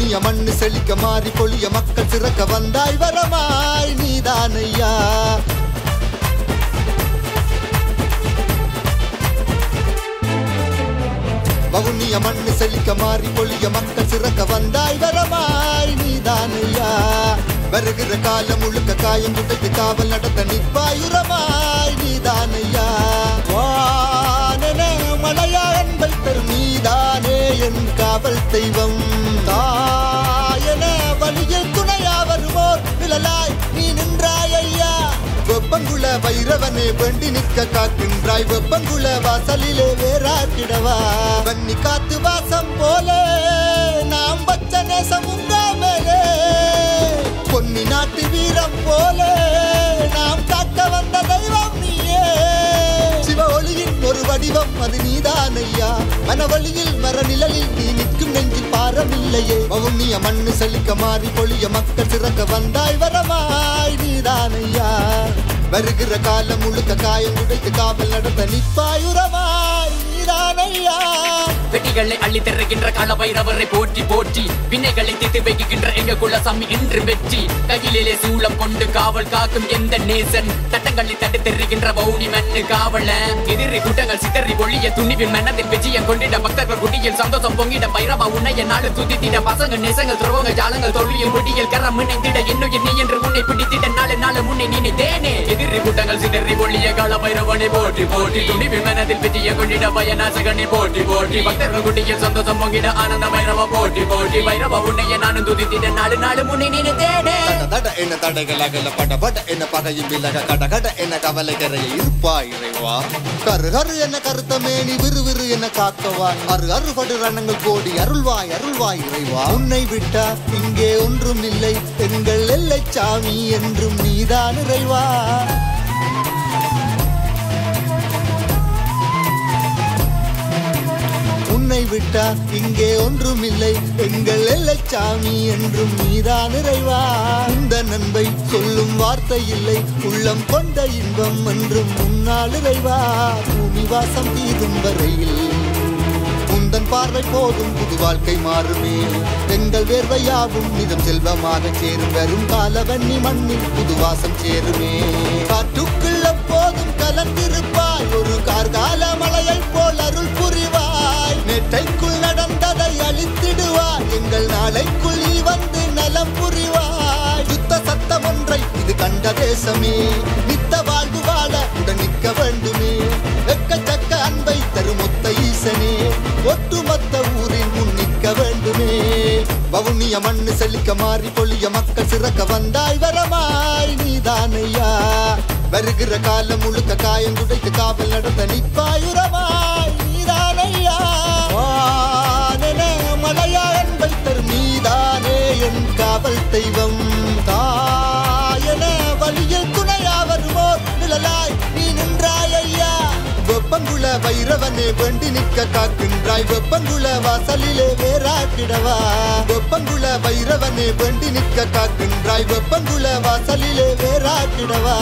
வவுனிய மண்ணு செழிக்க மாறி பொழிய மக்கள் சிறக்க வந்தாய் வரமாய் நீதானையா. வவுனிய மண்ணு செழிக்க மாறி பொழிய மக்கள் சிறக்க வந்தாய் வரமாய் நீதானையா. வருகிற காலம் முழுக்க காயம் குடைத்து காவல் நடத்த நிற்பாயுரமாய் நீதானையா. வானென மலையா அன்பை தரும் நீதானே என் காவல் தெய்வம். தாயென வழியில் துணையா வருவோர் நிழலாய் நீ நின்றாய் ஐயா. வெப்பங்குள வைரவனே வேண்டி நிற்க காக்கின்றாய் வெப்பங்குள வாசலிலே வேறாக்கிடவா. வன்னி காத்து வாசம் போல நாம் பச்ச நேசம் உண்டாமலே. பொன்னி நாட்டு வீரம் போல நாம் காக்க வந்த தெய்வம் நீயே. சிவ ஒளியின் ஒரு வடிவம் அது நீதானையா. மனவழியில் மரநிழலில் நீ நிற்கும் நெஞ்சில் பாரமில்லையே. வவுனிய மண்ணு செழிக்க மாறி பொழிய மக்கள் சிறக்க வந்தாய் வரமாய் நீதானையா. வருகிற காலம் முழுக்க காயம் குடைத்து காவல் நடத்த நிற்பாயுரமாய் நீதானையா. வெட்டிகளை அள்ளி தருகின்ற கால பைரவரை போற்றி போற்றி வினைகளை தீர்த்து வைக்கின்ற எங்க குலசாமி இன்று வெற்றி. கையிலே சூளம் கொண்டு காவல் காக்கும் எந்த நேசன் தட்டங்களை தட்டு தெரிகின்ற வவுனி மண்ணு காவல. எதிரி கூட்டங்கள் சிதறி ஒளிய துணிவில் மனதில் விஜயம் கொண்டிட பக்தர்கள் குடியில் சந்தோஷம் பொங்கிட பைரவா உன்னைய நாடு துதித்திட. பசங்க நேசங்கள் துரோகங்கள் ஜாலங்கள் தோல்வியில் முடியில் கரம் இணைந்திட. இன்னும் நீ என்று உன்னை பிடித்திட நாலு நாலு முன்னே நினைத்தேனே. எதிரி கூட்டங்கள் சிதறி ஒளிய கால பைரவனை போற்றி போற்றி துணிவில் மனதில் விஜயம் கொண்டிட பயனாசகனை போற்றி போற்றி பக்தர்கள் குடியில் சந்தோஷம் பொங்கிட ஆனந்த பைரவா போற்றி போற்றி பைரவா உன்னைய நானும் துதித்திட நாலு நாலு முன்னே நினைத்தேனே. தட என்ன தடைகள் அகல பட பட என்ன பகையும் விலக கட கட என்ன கவலை கரைய இருப்பாய் இறைவா. கரு கரு என்ன கருத்தமே நீ விறு விறு என்ன காக்கவா. அரு அறுபடு ரணங்கள் கோடி அருள்வாய் அருள்வாய் இறைவா. உன்னை விட்டா இங்கே ஒன்றும் இல்லை எங்கள் எல்லை சாமி என்றும் நீதான் இறைவா. உன்னை விட்டா இங்கே ஒன்றும் இல்லை எங்கள் எல்லை சாமி என்றும் நீதான் இறைவா. இந்த நண்பை சொல்லும் வார்த்தை இல்லை உள்ளம் கொண்ட இன்பம் என்றும் முன்னால் இறைவா. பூமி வாசம் தீரும் வரையில் உந்தன் பார்வை போதும் புது வாழ்க்கை மாறுமே. எங்கள் வேர்வையாவும் மிதம் செல்வமாக சேரும் வரும் காலவன்னி மண்ணில் புது வாசம் சேருமே. காற்றுக்குள்ள போதும் கலந்திருப்பாய் ஒரு கார்கால மலையை போல் அருள் புரிவாய். நேற்றைக்குள் நடந்ததை அழித்திடுவாய் எங்கள் நாளைக்குள் நீ வந்து நலம் புரிவாய். யுத்த சத்தம் ஒன்றை இது கண்ட தேசமே நித்த வாழ்வு வாழ உடன் நிற்க வேண்டுமே. எக்கச்சக்க அன்பை தரும் ஒத்த ஈசனே ஒட்டுமொத்த ஊரின் முன் நிற்க வேண்டுமே. வவுனிய மண்ணு செழிக்க மாறி பொழிய மக்கள் சிறக்க வந்தாய் வரமாய் நீதானையா. வருகிற காலம் முழுக்க காயம் குடைத்து காவல் நடத்த நிற்பாயுரமாய் நீதானையா. வானென மலையா அன்பை தரும் நீதானே என் காவல் தெய்வம். தாயென வழியில் துணையா வருவோர் நிழலாய் நீ நின்றாய் ஐயா. வெப்பங்குள வைரவனே வேண்டி நிற்க காக்கின்றாய் வெப்பங்குள வாசலிலே வேறாக்கிடவா. வெப்பங்குள வைரவனே வேண்டி நிற்க காக்கின்றாய் வெப்பங்குள வாசலிலே வேறாக்கிடவா.